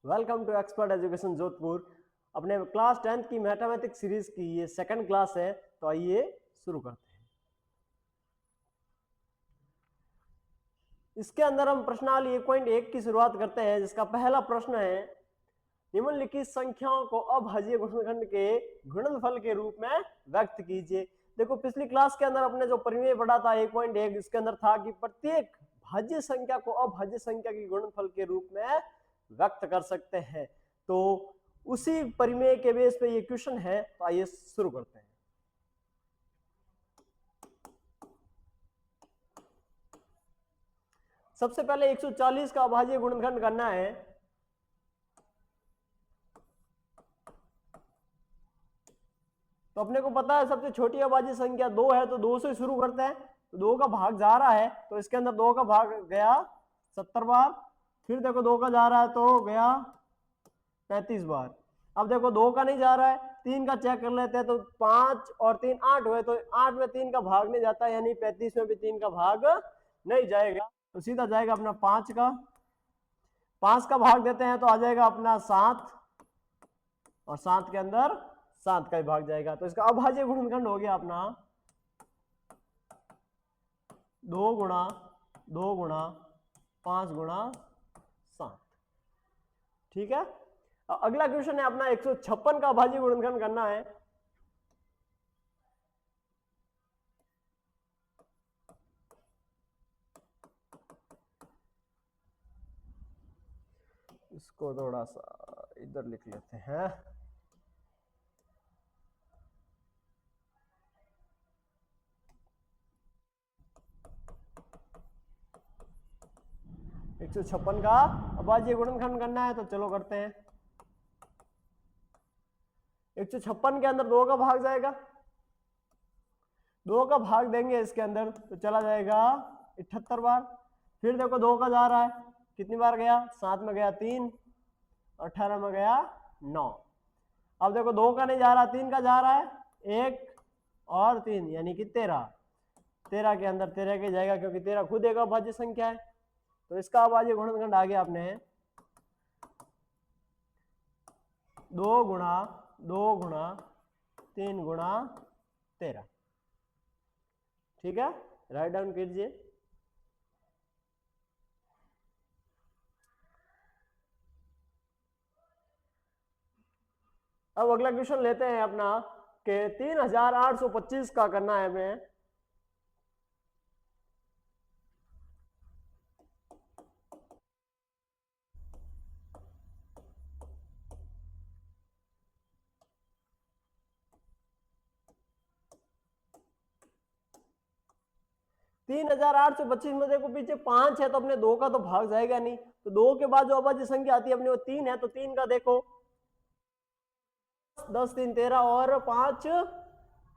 Welcome to expert education Jodhpur. अपने class 10th की mathematics series की ये सेकंड क्लास है, तो आइए शुरू करते हैं। इसके अंदर हम प्रश्नावली 1.1 की शुरुआत करते हैं, जिसका पहला प्रश्न है निम्नलिखित संख्याओं को अभाज्य गुणनखंड के गुणनफल के रूप में व्यक्त कीजिए। देखो, पिछली क्लास के अंदर अपने जो परिमेय पढ़ा था 1.1, इसके अंदर था कि प्रत्येक भाज्य संख्या को अभाज्य संख्या के गुणनफल के रूप में व्यक्त कर सकते हैं। तो उसी परिमेय के बेस पे ये क्वेश्चन है, तो आइए शुरू करते हैं। सबसे पहले 140 का अभाज्य गुणनखंड करना है। तो अपने को पता है सबसे छोटी अभाज्य संख्या 2 है, तो 2 से शुरू करते हैं। तो 2 का भाग जा रहा है, तो इसके अंदर 2 का भाग गया 70 बार। फिर देखो 2 का जा रहा है तो गया 35 बार। अब देखो 2 का नहीं जा रहा है, 3 का चेक कर लेते हैं। तो 5 और 3 8 हुए, तो 8 में 3 का भाग नहीं जाता, यानी 35 में भी 3 का भाग नहीं जाएगा, तो सीधा जाएगा अपना 5 का। 5 का भाग देते हैं तो आ जाएगा अपना 7, और 7 के अंदर 7 का ही भाग जाएगा। तो इसका अभाज्य गुणनखंड हो गया अपना 2 गुणा 2 गुणा 5 गुणा 7। ठीक है। अगला क्वेश्चन है अपना 156 का अभाज्य गुणनखंड करना है। इसको थोड़ा सा इधर लिख लेते हैं। एक 156 का अभाज्य गुणनखंड करना है, तो चलो करते हैं। 156 के अंदर 2 का भाग जाएगा, 2 का भाग देंगे इसके अंदर तो चला जाएगा 78 बार। फिर देखो 2 का जा रहा है, कितनी बार गया, 7 में गया 3, 18 में गया 9। अब देखो 2 का नहीं जा रहा, 3 का जा रहा है, 1 और 3 यानी कि 13। 13 के अंदर 13 के जाएगा, क्योंकि 13 खुद एक अभाज्य संख्या है। तो इसका अभाज्य गुणनखंड आ गया अपने 2 गुणा 2 गुणा 3 गुणा 13। ठीक है, राइट डाउन कीजिए। अब अगला क्वेश्चन लेते हैं अपना कि 3825 का करना है हमें। तीन 3825 में देखो पीछे 5 है, तो अपने 2 का तो भाग जाएगा नहीं। तो 2 के बाद जो अभाज्य संख्या आती है अपने वो 3 है, तो 3 का देखो 10 3 13 और 5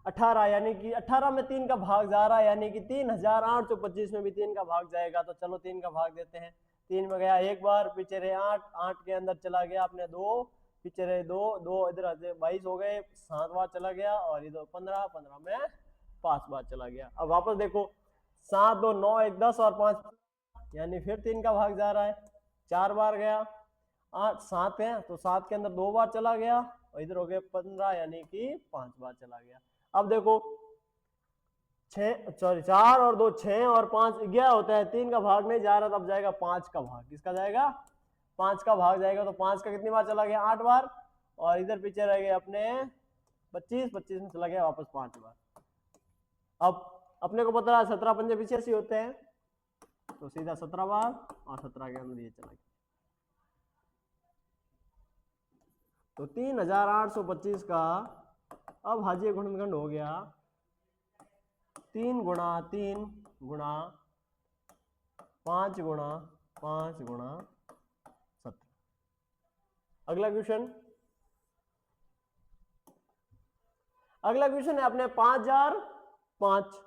18, यानी कि 18 में 3 का भाग जा रहा है, यानी कि 3825 में भी 3 का भाग जाएगा। तो चलो 3 का भाग देते हैं। 3 में गया एक बार, पीछे रहे 8, 8 के अंदर चला गया अपने 2, पीछे रहे 2, 2 इधर 22 हो गए, 7 बार चला गया, और इधर 15, 15 में 5 बार चला गया। अब वापस देखो 7 2 9 1 10 और 5, यानी फिर 3 का भाग जा रहा है, 4 बार गया। 8 7 है, तो 7 के अंदर 2 बार चला गया, और इधर हो गए 15, यानी कि 5 बार चला गया। अब देखो 4 और 2 6 और 5 11 होता है, 3 का भाग नहीं जा रहा, तब जाएगा 5 का भाग। किसका जाएगा, 5 का भाग जाएगा। तो 5 का कितनी बार चला गया, 8 बार, और इधर पीछे रह गए अपने 25, 25 में चला गया वापस 5 बार। अब अपने को पता है 17 पंजे पीछे ऐसे होते हैं, तो सीधा 17 बार, और 17 के अंदर ये चला गया। तो 3825 का अभाज्य गुणनखंड हो गया 3 गुणा 3 गुणा 5 गुणा 5 गुणा 17। अगला क्वेश्चन है अपने 5005।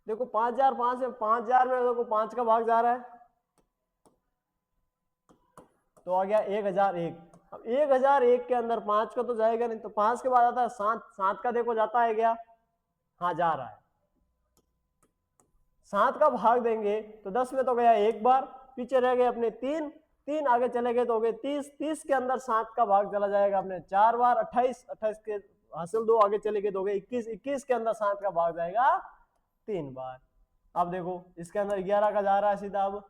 देखो 5005 में 5000 में देखो 5 का भाग जा रहा है, तो आ गया 1001। अब 1001 के अंदर 5 का तो जाएगा नहीं, तो 5 के बाद आता है 7, 7 का देखो जाता है क्या, हाँ जा रहा है। 7 का भाग देंगे तो 10 में तो गया एक बार, पीछे रह गए अपने 3, 3 आगे चले गए तो हो गए 30, 30 के अंदर 7 का भाग चला जाएगा अपने 4 बार, 28, 28 के हासिल 2 आगे चले गए तो हो गए 21, 21 के अंदर 7 का भाग जाएगा 3 बार। अब देखो इसके अंदर 11 का जा रहा है सीधा, अब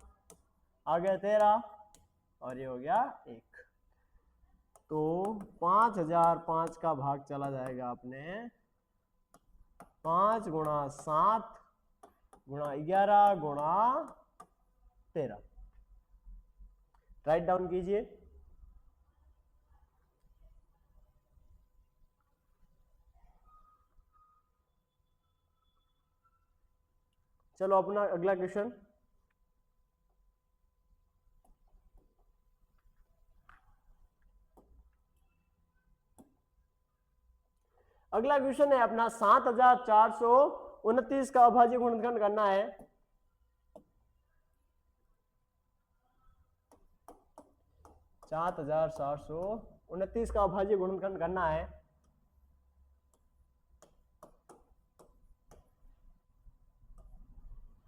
आ गया 13 और ये हो गया 1, तो 5005 का भाग चला जाएगा अपने 5 गुणा 7 गुणा 11 गुणा 13। राइट डाउन कीजिए। चलो अपना अगला क्वेश्चन। अगला क्वेश्चन है अपना 7429 का अभाज्य गुणनखंड करना है। 7429 का अभाज्य गुणनखंड करना है।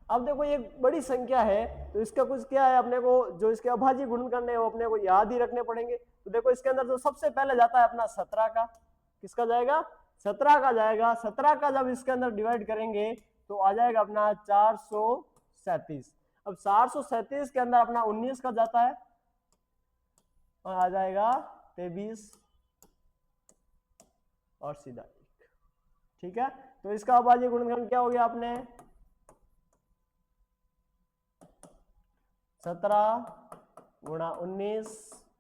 अब देखो ये बड़ी संख्या है तो इसका कुछ क्या है, अपने को जो इसके अभाज्य गुणनखंड है वो अपने को याद ही रखने पड़ेंगे। तो देखो इसके अंदर जो सबसे पहले जाता है अपना 17 का, किसका जाएगा, 17 का जाएगा। 17 का जब इसके अंदर डिवाइड करेंगे तो आ जाएगा अपना 437। अब 437 के अंदर अपना 19 का जाता है और आ जाएगा 23 और सीधा 1। ठीक है, तो इसका अभाज्य गुणनखंड क्या हो गया अपने 17 गुणा 19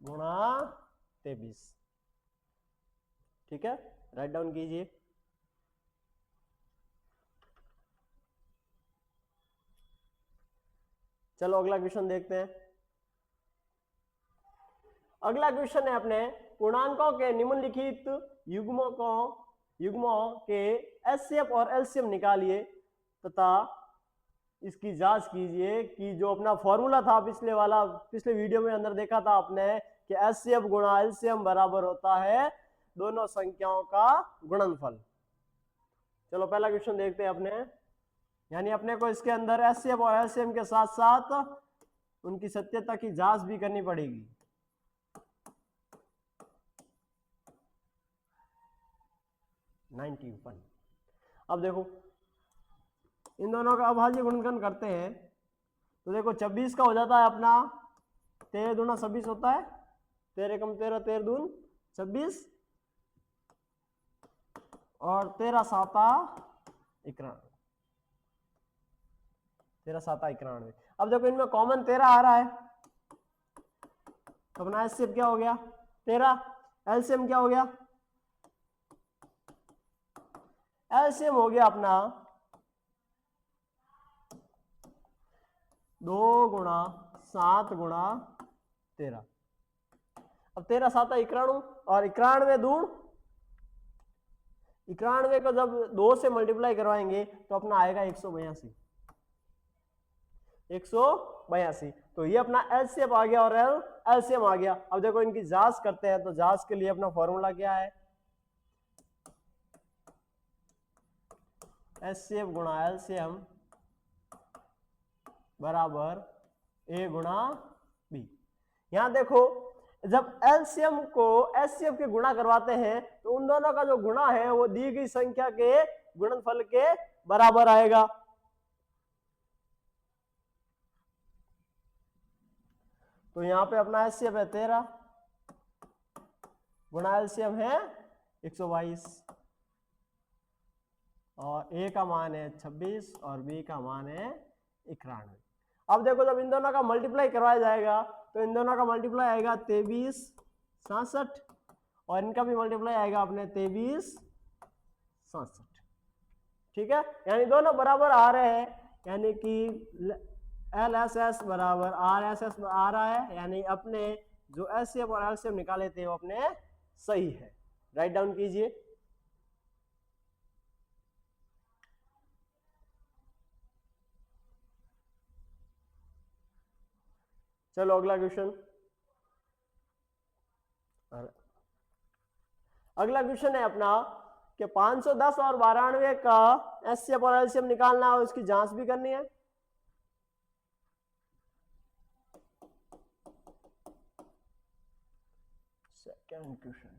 गुणा 23। ठीक है, राइट डाउन कीजिए। चलो अगला क्वेश्चन देखते हैं। अगला क्वेश्चन है अपने पूर्णांकों के निम्नलिखित युग्मों के एचसीएफ और एलसीएम निकालिए तथा इसकी जांच कीजिए कि जो अपना फॉर्मूला था पिछले वीडियो में अंदर देखा था आपने कि एचसीएफ गुणा एलसीएम बराबर होता है दोनों संख्याओं का गुणनफल। चलो पहला क्वेश्चन देखते हैं अपने, यानी अपने को इसके अंदर एचसीएफ और एलसीएम के साथ साथ उनकी सत्यता की जांच भी करनी पड़ेगी। अब देखो इन दोनों का अभाज्य गुणनखंड करते हैं तो देखो 26 का हो जाता है अपना 13 दूना 26 होता है, 13 कम 13 13 दून 26 और 13 साता 91, 13 साता 91। अब देखो इनमें कॉमन 13 आ रहा है तो अपना एचसीएफ क्या हो गया 13, एलसीएम क्या हो गया, एलसीएम हो गया अपना 2 गुणा 7 गुणा 13। अब 13 साता 91 और 91 दूण 91 को जब 2 से मल्टीप्लाई करवाएंगे तो अपना आएगा 182, 182। तो ये अपना एलसीएम आ गया और एलसीएम आ गया। अब देखो इनकी जांच करते हैं तो जांच के लिए अपना फॉर्मूला क्या है, एचसीएफ गुणा एलसीएम बराबर ए गुणा बी। यहां देखो जब एलसीएम को एचसीएफ के गुणा करवाते हैं तो उन दोनों का जो गुणा है वो दी गई संख्या के गुणनफल के बराबर आएगा। तो यहां पे अपना एचसीएफ है 13 गुणा एलसीएम है 122 और ए का मान है 26 और बी का मान है 91। अब देखो जब इन दोनों का मल्टीप्लाई करवाया जाएगा तो इन दोनों का मल्टीप्लाई आएगा 23 67 और इनका भी मल्टीप्लाई आएगा अपने 23 67। ठीक है, यानी दोनों बराबर आ रहे हैं, यानी कि एल एस एस बराबर आर एस एस आ रहा है, यानी अपने जो एचसीएफ और एलसीएम निकाले थे वो अपने सही है। राइट डाउन कीजिए। चलो अगला क्वेश्चन। और अगला क्वेश्चन है अपना कि 510 और 92 का एचसीएफ और एलसीएम निकालना है और उसकी जांच भी करनी है। सेकंड क्वेश्चन,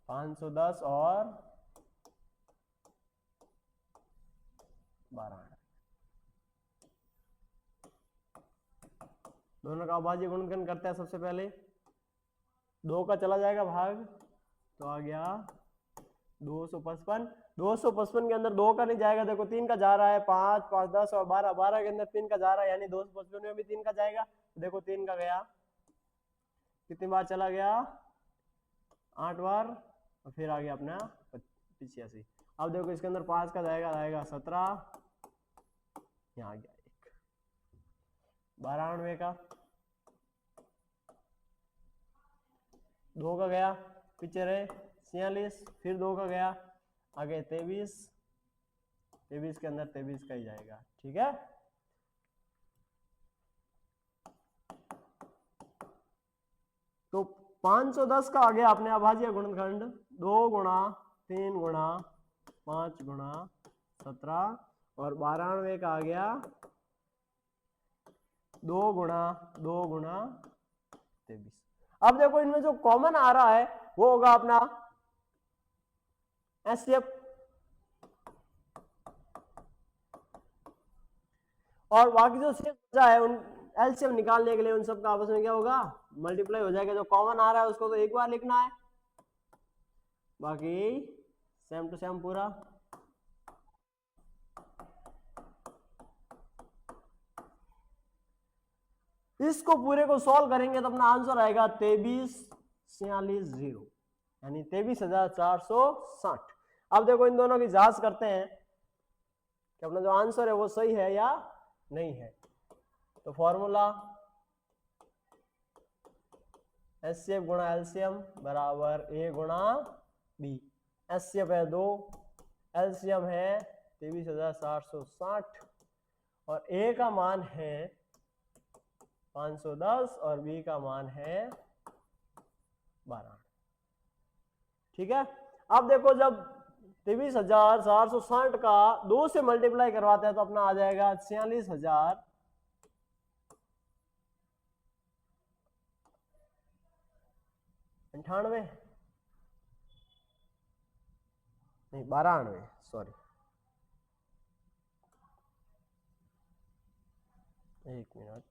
पाँच सौ दस और 92 दोनों का अभाज्य गुणनखंड करते हैं। सबसे पहले 2 का चला जाएगा भाग, तो आ गया 255। 255 के अंदर 2 का नहीं जाएगा, देखो 3 का जा रहा है, 5 5 10 और 12, 12 के अंदर 3 का जा रहा है, यानी 255 में भी 3 का जाएगा। देखो 3 का गया, कितनी बार चला गया, 8 बार, और फिर आ गया अपना 85। अब देखो इसके अंदर 5 का जाएगा, आएगा 17, यहाँ आ गया 1। 92 का 2 का गया, पीछे रहे 46, फिर 2 का गया, आगे 23, 23 के अंदर 23 का ही जाएगा। ठीक है, तो 510 का आ गया अपने अभाज्य गुणनखंड 2 गुणा 3 गुणा 5 गुणा 17, और 92 का आ गया 2 गुणा 2 गुणा 23। अब देखो इनमें जो कॉमन आ रहा है वो होगा अपना एचसीएफ, और बाकी जो शेष बचा है उन एलसीएम निकालने के लिए उन सब का आपस में क्या होगा, मल्टीप्लाई हो जाएगा। जो कॉमन आ रहा है उसको तो एक बार लिखना है, बाकी सेम टू सेम पूरा। इसको पूरे को सॉल्व करेंगे तो अपना आंसर आएगा 2346 यानी 23,460। अब देखो इन दोनों की जांच करते हैं कि अपना जो आंसर है वो सही है या नहीं है। तो फॉर्मूला एचसीएफ गुणा एलसीएम बराबर ए गुणा बी। एचसीएफ है 2, एलसीएम है 23,460, और ए का मान है 510 और बी का मान है 12। ठीक है, अब देखो जब 23,460 का 2 से मल्टीप्लाई करवाते हैं तो अपना आ जाएगा 46,098, नहीं 92, सॉरी, एक मिनट,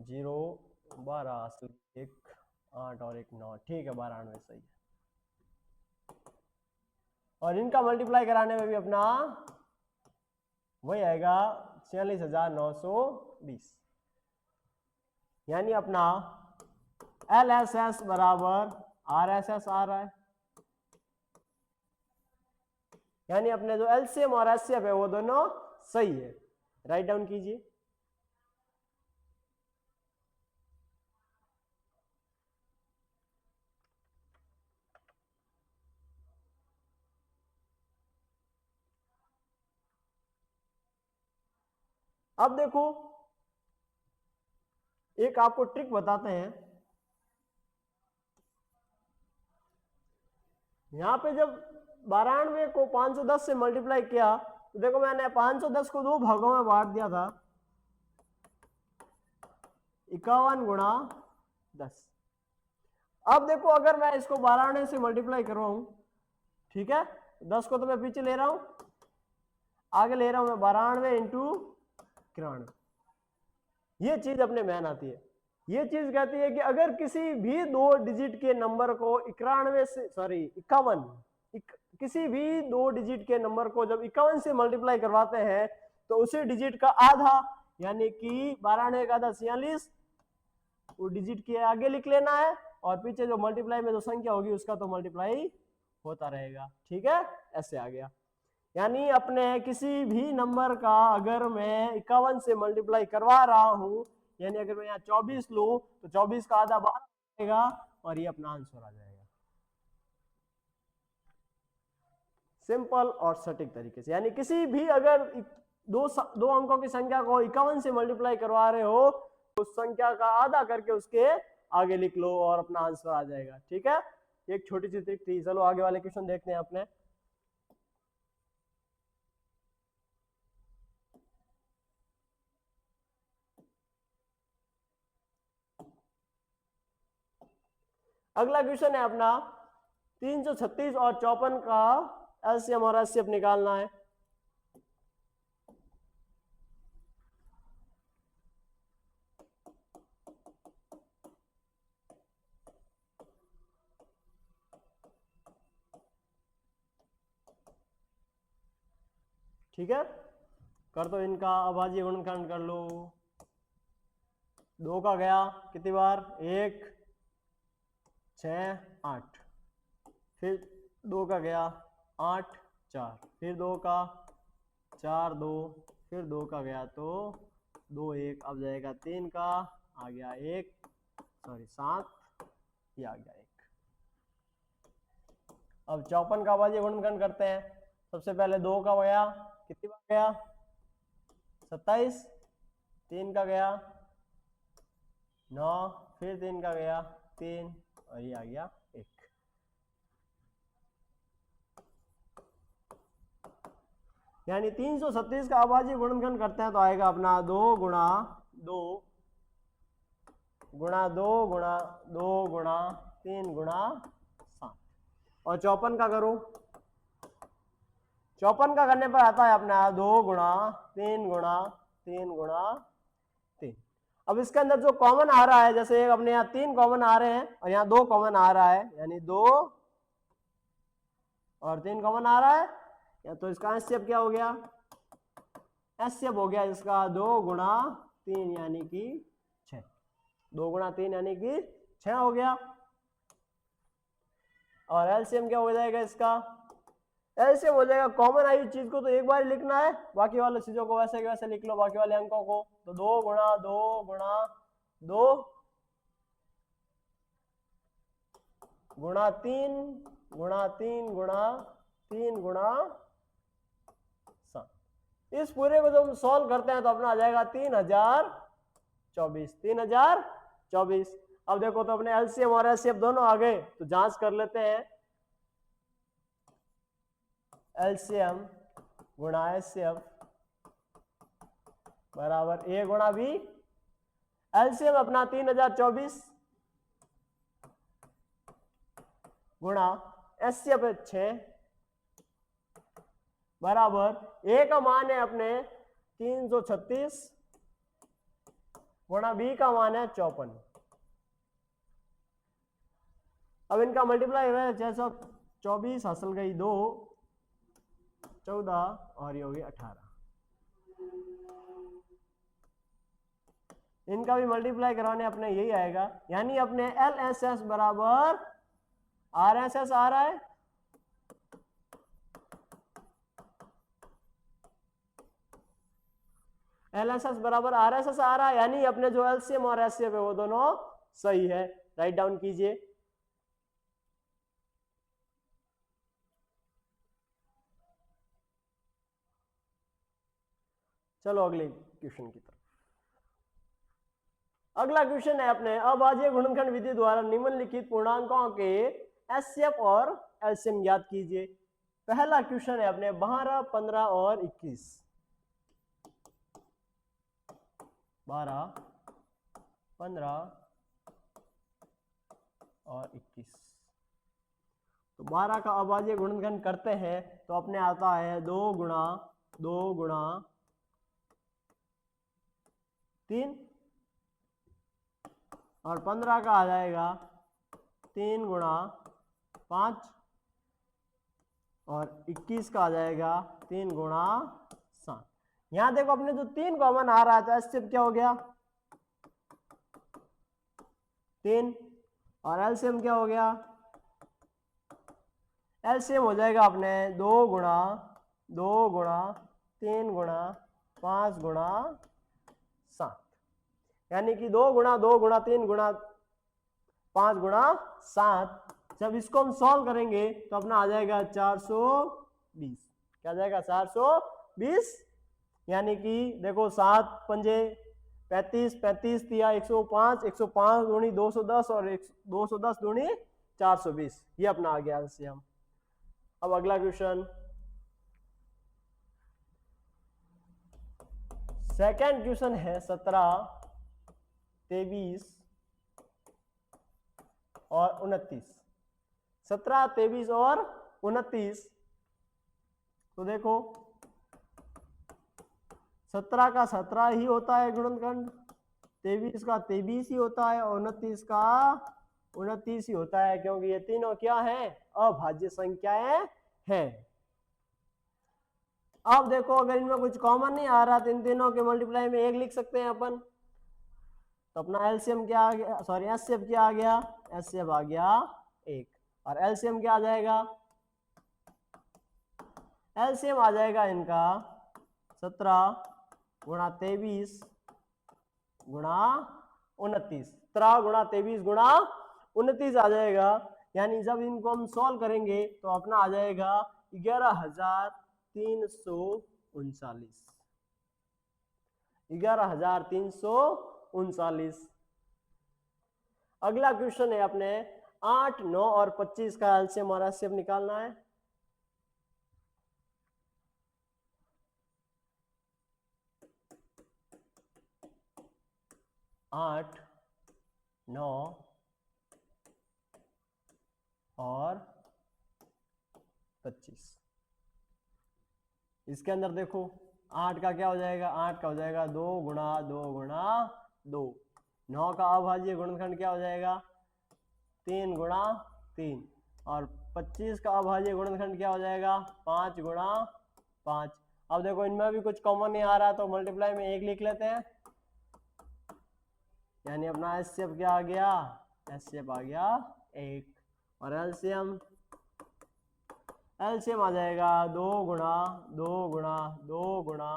0 12 1 8 और 1 9, ठीक है 92 सही है। और इनका मल्टीप्लाई कराने में भी अपना वही आएगा 46,920, यानी अपना LSS बराबर RSS आ रहा है, यानी अपने जो एलसीएम और एचसीएफ है वो दोनों सही है। राइट डाउन कीजिए। अब देखो एक आपको ट्रिक बताते हैं। यहां पे जब 92 को 510 से मल्टीप्लाई किया तो देखो मैंने 510 को 2 भागों में बांट दिया था, 51 गुणा 10। अब देखो अगर मैं इसको 92 से मल्टीप्लाई करवाऊं, ठीक है, 10 को तो मैं पीछे ले रहा हूं, आगे ले रहा हूं मैं 92 इंटू 91। ये चीज अपने मैन आती है। ये चीज कहती है कि अगर किसी भी 2 डिजिट के नंबर को 51 किसी भी 2 डिजिट के नंबर को जब 51 से मल्टीप्लाई करवाते हैं तो उसी डिजिट का आधा यानी कि 92 का आधा 46 वो डिजिट के आगे लिख लेना है, और पीछे जो मल्टीप्लाई में जो संख्या होगी उसका तो मल्टीप्लाई होता रहेगा। ठीक है, ऐसे आ गया। यानी अपने किसी भी नंबर का अगर मैं 51 से मल्टीप्लाई करवा रहा हूं, यानी अगर मैं यहाँ 24 लूं तो 24 का आधा 12 आएगा और ये अपना आंसर आ जाएगा। सिंपल और सटीक तरीके से, यानी किसी भी अगर दो अंकों की संख्या को 51 से मल्टीप्लाई करवा रहे हो तो उस संख्या का आधा करके उसके आगे लिख लो और अपना आंसर आ जाएगा। ठीक है, एक छोटी सी ट्रिक थी। चलो आगे वाले क्वेश्चन देखते हैं अपने। अगला क्वेश्चन है अपना 336 और 54 का एलसीएम और एचसीएफ निकालना है। ठीक है, कर दो इनका अभाज्य गुणनखंड कर लो। 2 का गया कितनी बार, 1 6 8, फिर 2 का गया 8 4, फिर 2 का 4 2, फिर 2 का गया तो 2 1, अब जाएगा 3 का, आ गया 1 सॉरी 7, ये आ गया 1। अब 54 का अभाज्य गुणनखंड करते हैं। सबसे पहले 2 का गया कितनी बार गया 27, 3 का गया 9, फिर 3 का गया 3 और ये आ गया 1। यानी 336 का अभाज्य गुणनखंड करते हैं तो आएगा अपना 2 गुणा 2 गुणा 2 गुणा 2 गुणा 3 गुणा 7। और 54 का करो, 54 का करने पर आता है अपना 2 गुणा 3 गुणा 3 गुणा 3। अब इसके अंदर जो कॉमन आ रहा है, जैसे अपने यहाँ 3 कॉमन आ रहे हैं और यहाँ 2 कॉमन आ रहा है, यानी 2 और 3 कॉमन आ रहा है, या तो इसका एचसीएफ क्या हो गया, एचसीएफ हो गया इसका 2 गुणा 3 यानी कि 6। 2 गुणा 3 यानी कि 6 हो गया। और एलसीएम क्या हो जाएगा इसका, एलसीएम हो जाएगा कॉमन आई चीज को तो एक बार ही लिखना है, बाकी वाले चीजों को वैसे के वैसे लिख लो, बाकी वाले अंकों को। तो 2 गुणा 2 गुणा 2 गुणा 3 गुणा 3 गुणा 3 गुणा 7। इस पूरे को जब हम सॉल्व करते हैं तो अपना आ जाएगा 3024। 3024। अब देखो तो अपने एलसीएम और एचसीएफ दोनों आ गए, तो जांच कर लेते हैं। एलसीएम गुणा एचसीएफ बराबर ए गुणा बी। एलसीएम अपना 3024 गुणा एचसीएफ 6 बराबर ए का मान है अपने 336 गुणा बी का मान है 54। अब इनका मल्टीप्लाई हुआ है 624 हासिल गई 2 14 और ये होगी 18। इनका भी मल्टीप्लाई कराने अपने यही आएगा, यानी अपने एलएसएस बराबर आरएसएस आ रहा है, एलएसएस बराबर आरएसएस आ रहा है, यानी अपने जो एलसीएम और एचसीएफ है वो दोनों सही है। राइट डाउन कीजिए। चलो अगले क्वेश्चन की तरफ। अगला क्वेश्चन है अपने अभाज्य गुणनखंड विधि द्वारा निम्नलिखित पूर्णांकों के एचसीएफ और एलसीएम ज्ञात कीजिए। पहला क्वेश्चन है अपने 12 15 और 21। 12 15 और 21। तो 12 का अभाज्य गुणनखंड करते हैं तो अपने आता है 2 गुणा 2 गुणा 3 और 15 का आ जाएगा 3 गुणा 5 और 21 का आ जाएगा 3 गुणा 7। यहां देखो अपने जो 3 कॉमन आ रहा था, एचसीएफ क्या हो गया 3 और एलसीएम क्या हो गया, एलसीएम हो जाएगा अपने 2 गुणा 2 गुणा 3 गुणा 5 गुणा 7, यानी कि 2 गुणा 2 गुणा 3 गुणा 5 गुणा 7। जब इसको हम सॉल्व करेंगे तो अपना आ जाएगा 400 420 क्या जाएगा 420। यानी कि देखो 7 पंजे 35, 35 तिया 105, 105 दूनी 210 और 210 दूनी 420। ये अपना आ गया एलसीएम। अब अगला क्वेश्चन, सेकंड क्वेश्चन है 17, 23 और 29। 17, 23 और 29। तो देखो 17 का 17 ही होता है गुणनखंड, 23 का 23 ही होता है और 29 का 29 ही होता है, क्योंकि ये तीनों क्या है, अभाज्य संख्याएं हैं। अब देखो अगर इनमें कुछ कॉमन नहीं आ रहा तो इन तीनों के मल्टीप्लाई में 1 लिख सकते हैं अपन। तो अपना एलसीएम क्या आ गया, सॉरी एचसीएफ क्या आ गया, एचसीएफ आ गया 1। और एलसीएम क्या आ जाएगा, एलसीएम आ जाएगा इनका 17 गुणा 23 गुणा 29। 17 गुणा 23 गुणा 29 आ जाएगा। यानी जब इनको हम सॉल्व करेंगे तो अपना आ जाएगा 11,339। 11,339। अगला क्वेश्चन है अपने 8, 9 और 25 का एलसीएम और एचसीएफ निकालना है। आठ, 9 और 25। इसके अंदर देखो 8 का क्या हो जाएगा, 8 का हो जाएगा 2 गुणा 2 गुणा 2। 9 का अभाज्य गुणनखंड क्या हो जाएगा 3 गुणा 3। और 25 का अभाज्य गुणनखंड क्या हो जाएगा 5 गुणा 5। अब देखो इनमें भी कुछ कॉमन नहीं आ रहा तो मल्टीप्लाई में 1 लिख लेते हैं। यानी अपना एचसीएफ क्या आ गया, एचसीएफ आ गया 1। और एलसीएम, एलसीएम आ जाएगा 2 गुणा 2 गुणा 2 गुणा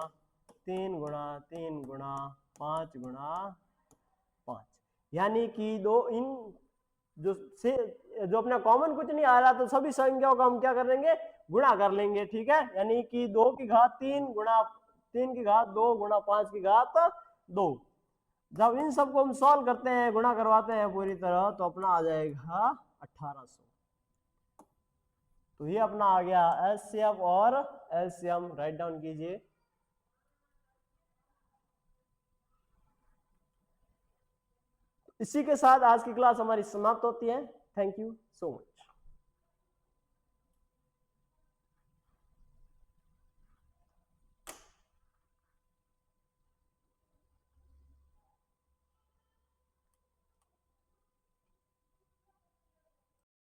3 गुणा 3 गुणा 5 गुणा 5। यानी कि इन जो अपना कॉमन कुछ नहीं आ रहा तो सभी संख्याओं का हम क्या कर लेंगे, गुणा कर लेंगे। ठीक है, यानी कि 2 की घात 3 गुणा 3 की घात 2 गुणा 5 की घात 2। जब इन सबको हम सॉल्व करते हैं, गुणा करवाते हैं पूरी तरह, तो अपना आ जाएगा 1800। तो ये अपना आ गया एचसीएफ और एलसीएम। राइट डाउन कीजिए। इसी के साथ आज की क्लास हमारी समाप्त होती है। Thank you so much.